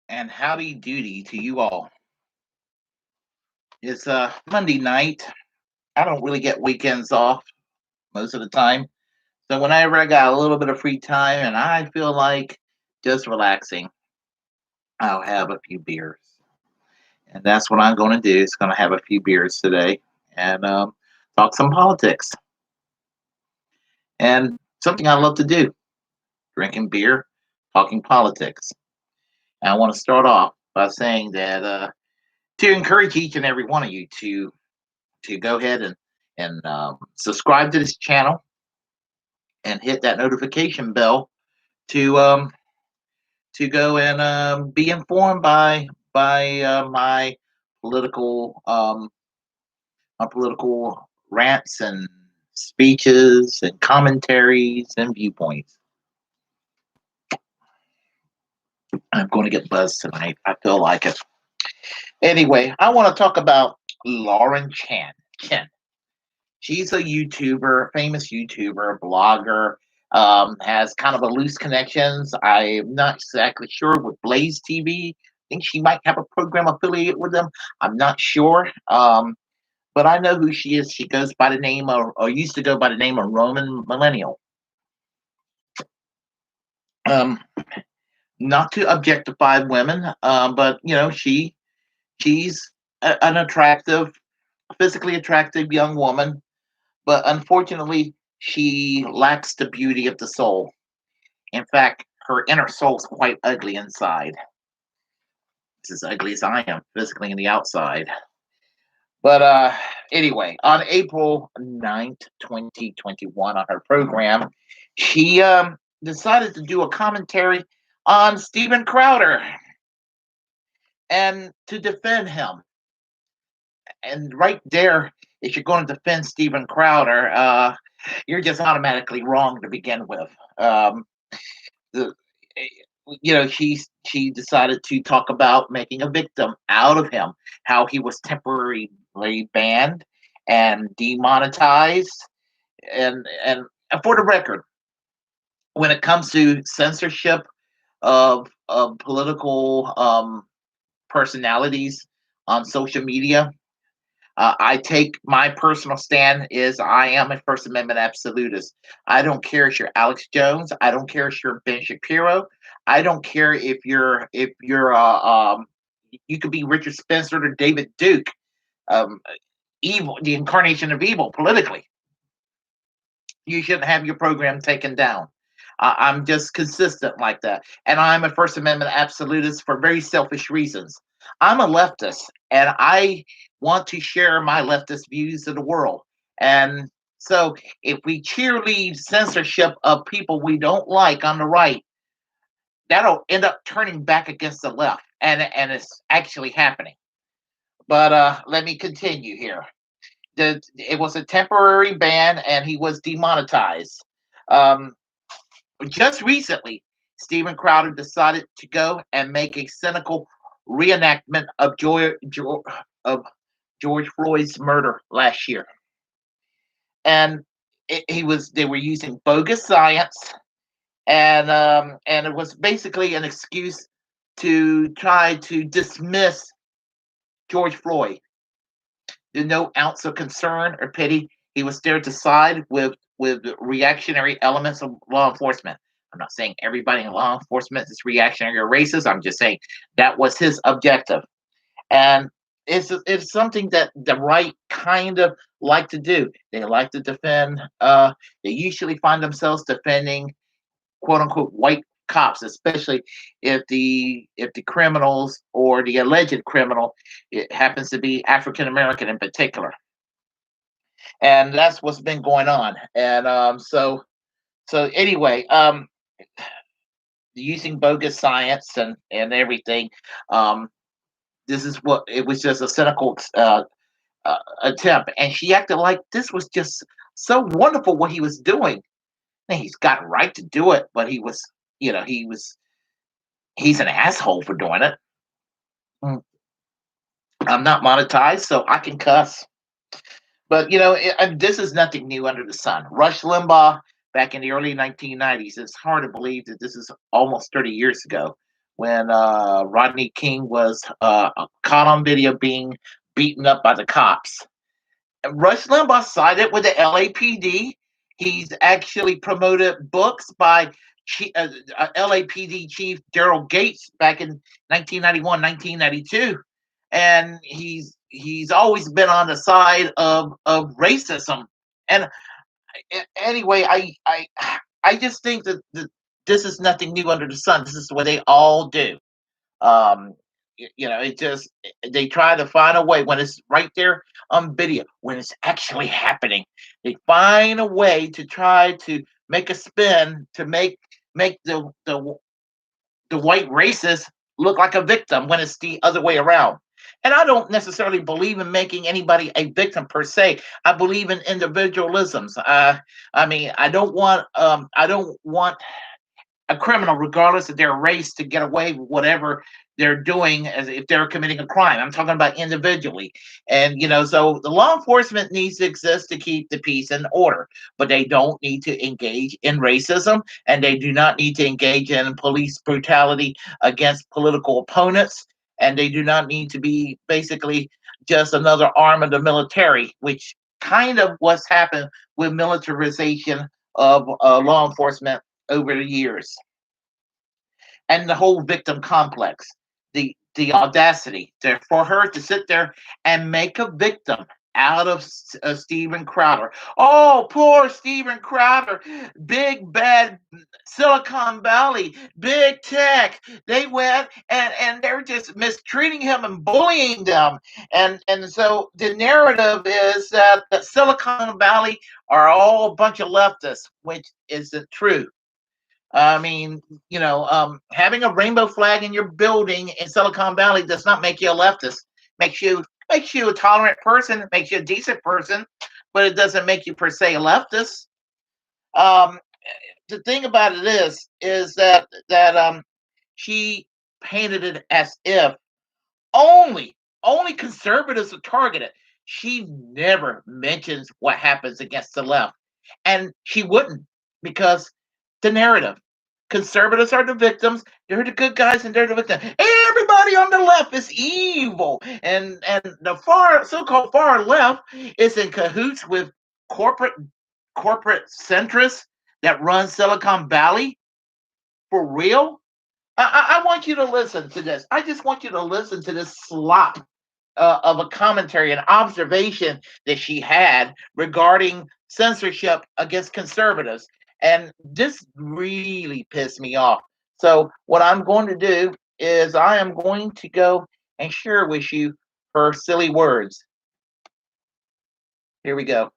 And howdy doody to you all. It's Monday night. I don't really get weekends off most of the time. So whenever I got a little bit of free time and I feel like just relaxing, I'll have a few beers. And that's what I'm going to do. Is going to have a few beers today and talk some politics. And something I love to do, drinking beer, talking politics. And I want to start off by saying that to encourage each and every one of you to go ahead and subscribe to this channel and hit that notification bell to go and be informed by political my political rants and speeches and commentaries and viewpoints. I'm going to get buzzed tonight. I feel like it. Anyway, I want to talk about Lauren Chen. She's a YouTuber, famous YouTuber, blogger, has kind of a loose connections. I'm not exactly sure with Blaze TV. I think she might have a program affiliated with them. I'm not sure. But I know who she is. She goes by the name of, or used to go by the name of Roman Millennial. Um, Not to objectify women, but she's an attractive, physically attractive young woman, but unfortunately, she lacks the beauty of the soul. In fact, her inner soul is quite ugly inside. It's as ugly as I am physically on the outside. But anyway, on April 9th, 2021, on her program, she decided to do a commentary on Steven Crowder and to defend him. And right there, if you're going to defend Steven Crowder, you're just automatically wrong to begin with. The, she decided to talk about making a victim out of him, how he was temporarily banned and demonetized, and for the record, when it comes to censorship of political personalities on social media, I take my personal stand is I am a First Amendment absolutist. I don't care if you're Alex Jones. I don't care if you're Ben Shapiro. I don't care if you're you could be Richard Spencer or David Duke, um, evil, the incarnation of evil politically. You shouldn't have your program taken down. I'm just consistent like that. And I'm a First Amendment absolutist for very selfish reasons. I'm a leftist and I want to share my leftist views to the world. And so if we cheerlead censorship of people we don't like on the right, that'll end up turning back against the left. And it's actually happening. But let me continue here. It was a temporary ban and he was demonetized. Um, just recently, Steven Crowder decided to go and make a cynical reenactment of of George Floyd's murder last year, and they were using bogus science, and it was basically an excuse to try to dismiss George Floyd. There's no ounce of concern or pity. He was there to side with reactionary elements of law enforcement. I'm not saying everybody in law enforcement is reactionary or racist. I'm just saying that was his objective, and it's something that the right kind of like to do. They like to defend. They usually find themselves defending quote unquote white cops, especially if the criminals or the alleged criminal it happens to be African American in particular, and that's what's been going on. And so anyway, using bogus science and everything, um, this is what it was just a cynical attempt, and she acted like this was just so wonderful what he was doing. And he's got a right to do it, but he's an asshole for doing it. Mm. I'm not monetized, so I can cuss. But this is nothing new under the sun. Rush Limbaugh back in the early 1990s. It's hard to believe that this is almost 30 years ago when Rodney King was caught on video being beaten up by the cops. Rush Limbaugh sided with the LAPD. He's actually promoted books by LAPD Chief Daryl Gates back in 1991, 1992, and he's always been on the side of racism. And anyway, I just think that this is nothing new under the sun. This is what they all do. Um, it just they try to find a way when it's right there on video, when it's actually happening. They find a way to try to make a spin to make the white racist look like a victim when it's the other way around. And I don't necessarily believe in making anybody a victim per se. I believe in individualisms. I mean, I don't want a criminal, regardless of their race, to get away with whatever they're doing as if they're committing a crime. I'm talking about individually. And, so the law enforcement needs to exist to keep the peace and order, but they don't need to engage in racism, and they do not need to engage in police brutality against political opponents. And they do not need to be basically just another arm of the military, which kind of what's happened with militarization of law enforcement over the years, and the whole victim complex, the audacity for her to sit there and make a victim out of Steven Crowder. Oh, poor Steven Crowder, big bad Silicon Valley, big tech. They went and they're just mistreating him and bullying them. And so the narrative is that the Silicon Valley are all a bunch of leftists, which isn't true. I mean, having a rainbow flag in your building in Silicon Valley does not make you a leftist. Makes you a tolerant person. It makes you a decent person, but it doesn't make you per se a leftist. Um, the thing about it is that she painted it as if only conservatives are targeted. She never mentions what happens against the left, and she wouldn't, because the narrative. Conservatives are the victims. They're the good guys, and they're the victims. Everybody on the left is evil, and the so-called far left is in cahoots with corporate centrists that run Silicon Valley. For real, I want you to listen to this. I just want you to listen to this slop of a commentary, an observation that she had regarding censorship against conservatives. And this really pissed me off. So, what I'm going to do is I am going to go and share with you her silly words. Here we go.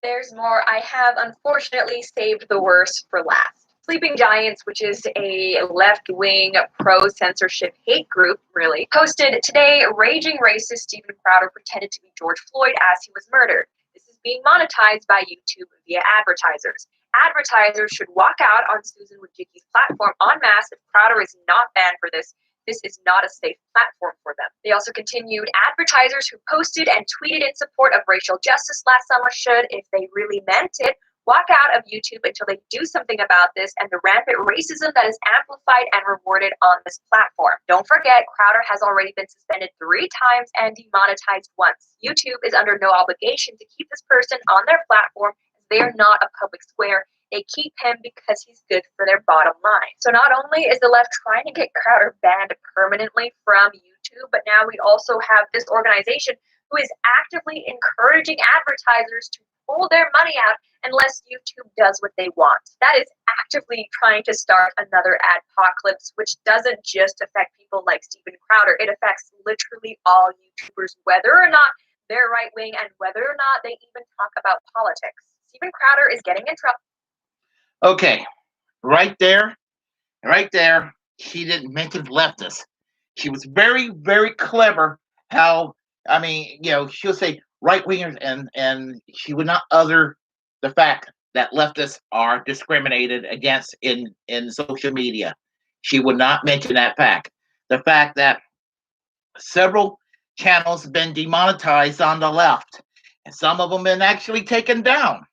There's more. I have unfortunately saved the worst for last. Sleeping Giants, which is a left-wing pro-censorship hate group, really, posted today, raging racist Steven Crowder pretended to be George Floyd as he was murdered. This is being monetized by YouTube via advertisers. Advertisers should walk out on Susan Wojcicki's platform en masse if Crowder is not banned for this. This is not a safe platform for them. They also continued, advertisers who posted and tweeted in support of racial justice last summer should, if they really meant it, walk out of YouTube until they do something about this and the rampant racism that is amplified and rewarded on this platform. Don't forget, Crowder has already been suspended 3 times and demonetized once. YouTube is under no obligation to keep this person on their platform, as they are not a public square. They keep him because he's good for their bottom line. So not only is the left trying to get Crowder banned permanently from YouTube, but now we also have this organization who is actively encouraging advertisers to pull their money out unless YouTube does what they want. That is actively trying to start another adpocalypse, which doesn't just affect people like Steven Crowder. It affects literally all YouTubers, whether or not they're right-wing and whether or not they even talk about politics. Steven Crowder is getting in trouble. Okay, right there, she didn't mention leftists. She was very, very clever. How, I mean, she'll say right wingers, and she would not utter the fact that leftists are discriminated against in social media. She would not mention that fact. The fact that several channels have been demonetized on the left, and some of them been actually taken down.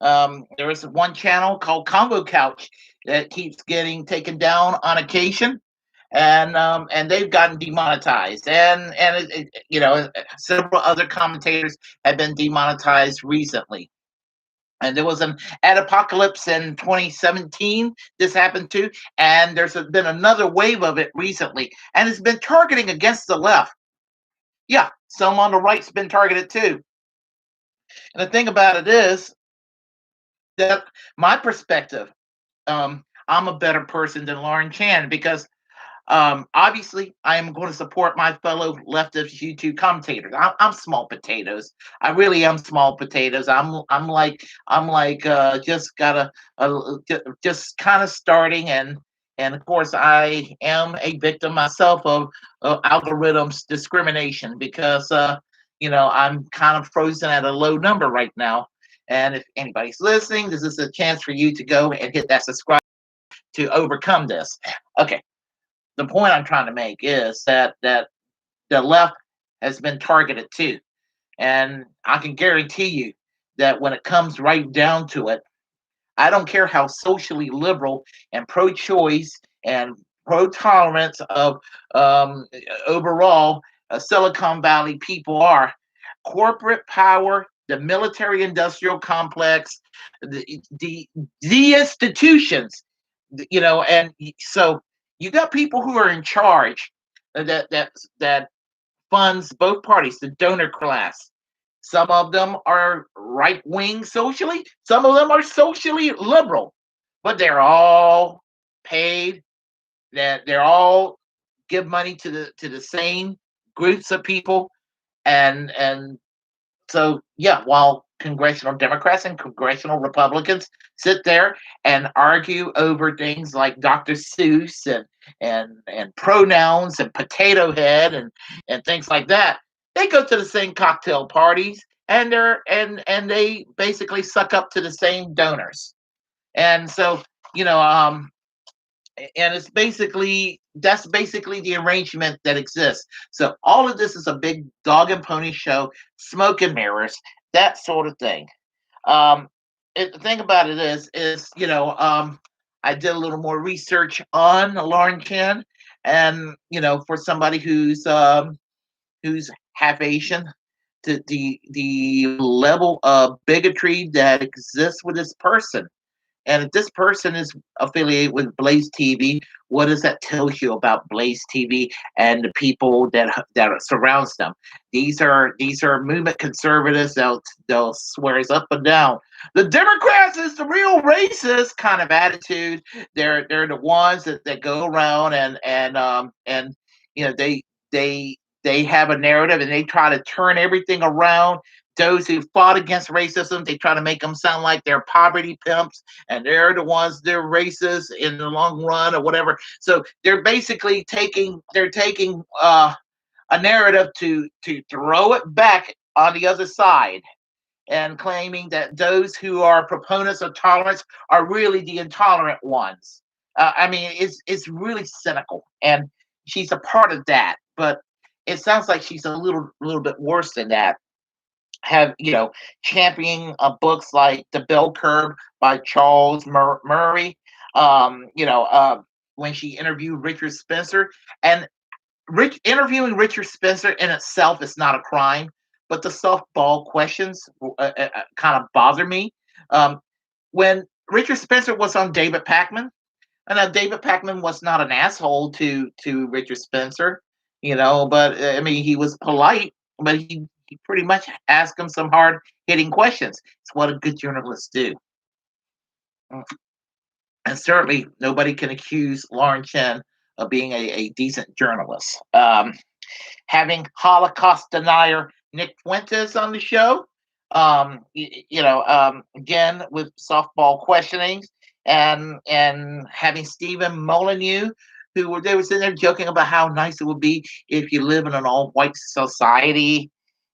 There was one channel called Convo Couch. that keeps getting taken down on occasion, and they've gotten demonetized, several other commentators have been demonetized recently. And there was an ad apocalypse in 2017. This happened too, and been another wave of it recently, and it's been targeting against the left. Yeah, some on the right's been targeted too. And the thing about it is that my perspective, I'm a better person than Lauren Chan because obviously, I am going to support my fellow leftist YouTube commentators. I'm small potatoes. I really am small potatoes. I'm like just got just kind of starting, and of course I am a victim myself of algorithms discrimination because I'm kind of frozen at a low number right now. And if anybody's listening, this is a chance for you to go and hit that subscribe to overcome this. Okay, the point I'm trying to make is that the left has been targeted too, and I can guarantee you that when it comes right down to it, I don't care how socially liberal and pro-choice and pro-tolerance of um, overall Silicon Valley people are. Corporate power, the military-industrial complex, the institutions, and so you got people who are in charge that funds both parties, the donor class. Some of them are right wing socially, some of them are socially liberal, but they're all paid, that they're all give money to the same groups of people, and so, yeah, while congressional Democrats and congressional Republicans sit there and argue over things like Dr. Seuss and pronouns and potato head and things like that, they go to the same cocktail parties, and they basically suck up to the same donors. And so, you know, um, and that's basically the arrangement that exists. So all of this is a big dog and pony show, smoke and mirrors, that sort of thing. um the thing about it is I did a little more research on Lauren Chen, and for somebody who's half Asian, the level of bigotry that exists with this person. And if this person is affiliated with Blaze TV, what does that tell you about Blaze TV and the people that surrounds them? These are movement conservatives. They'll swear us up and down. The Democrats is the real racist kind of attitude. They're the ones that go around and they have a narrative and they try to turn everything around. Those who fought against racism, they try to make them sound like they're poverty pimps and they're racist in the long run or whatever. So they're taking a narrative to throw it back on the other side and claiming that those who are proponents of tolerance are really the intolerant ones. I mean, it's really cynical, and she's a part of that. But it sounds like she's a little bit worse than that. Have championing books like The Bell Curve by Charles Murray. When she interviewed Richard Spencer, and interviewing Richard Spencer in itself is not a crime, but the softball questions kind of bother me. Um, when Richard Spencer was on David Pakman, and David Pakman was not an asshole to Richard Spencer, but I mean he was polite, but he pretty much asked him some hard hitting questions. It's what a good journalist do. And certainly nobody can accuse Lauren Chen of being a decent journalist. Having Holocaust denier Nick Fuentes on the show, again with softball questionings, and having Stephen Molyneux, they were sitting there joking about how nice it would be if you live in an all-white society.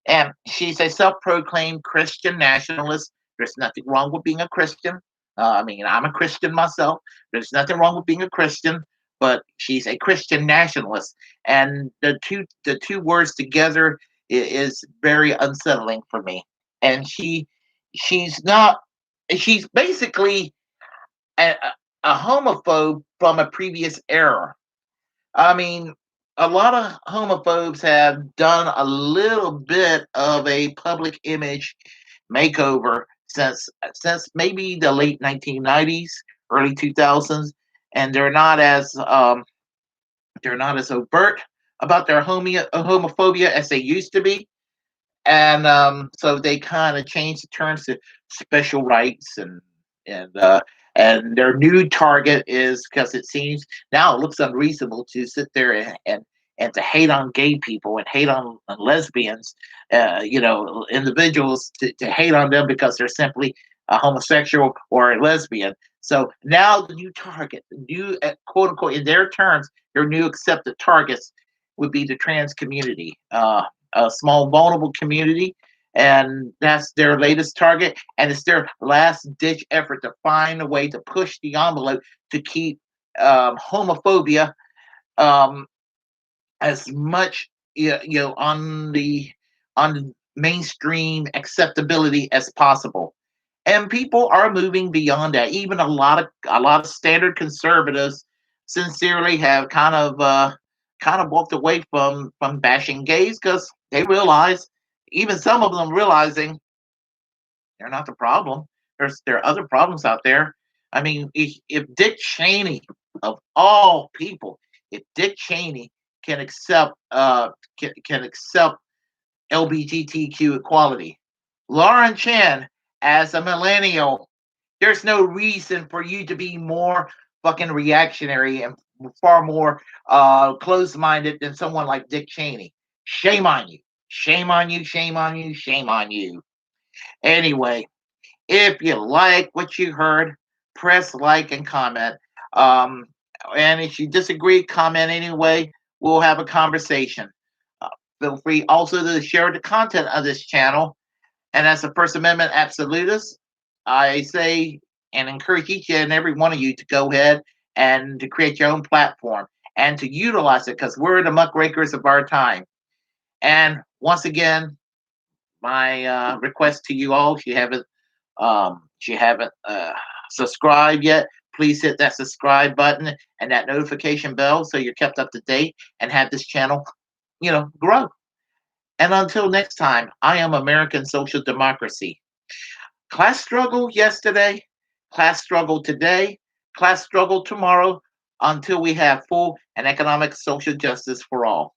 And she's a self-proclaimed Christian nationalist. There's nothing wrong with being a Christian. I mean, I'm a Christian myself. There's nothing wrong with being a Christian, but she's a Christian nationalist, and the two words together is very unsettling for me. And she's not. She's basically a homophobe from a previous era. I mean, a lot of homophobes have done a little bit of a public image makeover since maybe the late 1990s, early 2000s, and they're not as overt about their homophobia as they used to be, and so they kind of changed the terms to special rights and uh, and their new target is because it seems now it looks unreasonable to sit there and to hate on gay people and hate on lesbians, individuals to hate on them because they're simply a homosexual or a lesbian. So now the new target, the new quote unquote in their terms, their new accepted targets would be the trans community. A small vulnerable community, and that's their latest target, and it's their last ditch effort to find a way to push the envelope to keep homophobia um, as much on mainstream acceptability as possible. And people are moving beyond that. Even a lot of standard conservatives sincerely have kind of walked away from bashing gays because they realize, even some of them realizing they're not the problem. There are other problems out there. I mean, if Dick Cheney, of all people, if Dick Cheney can accept can accept LGBTQ equality, Lauren Chen, as a millennial, there's no reason for you to be more fucking reactionary and far more closed-minded than someone like Dick Cheney. Shame on you. Shame on you. Shame on you. Shame on you. Anyway, if you like what you heard, press like and comment. Um, and if you disagree, comment anyway. We'll have a conversation. Uh, Feel free also to share the content of this channel. And as a First Amendment absolutist, I say and encourage each and every one of you to go ahead and to create your own platform and to utilize it because we're the muckrakers of our time. And once again, my request to you all, if you haven't subscribed yet, please hit that subscribe button and that notification bell so you're kept up to date and have this channel, grow. And until next time, I am American Social Democracy. Class struggle yesterday, class struggle today, class struggle tomorrow, until we have full and economic social justice for all.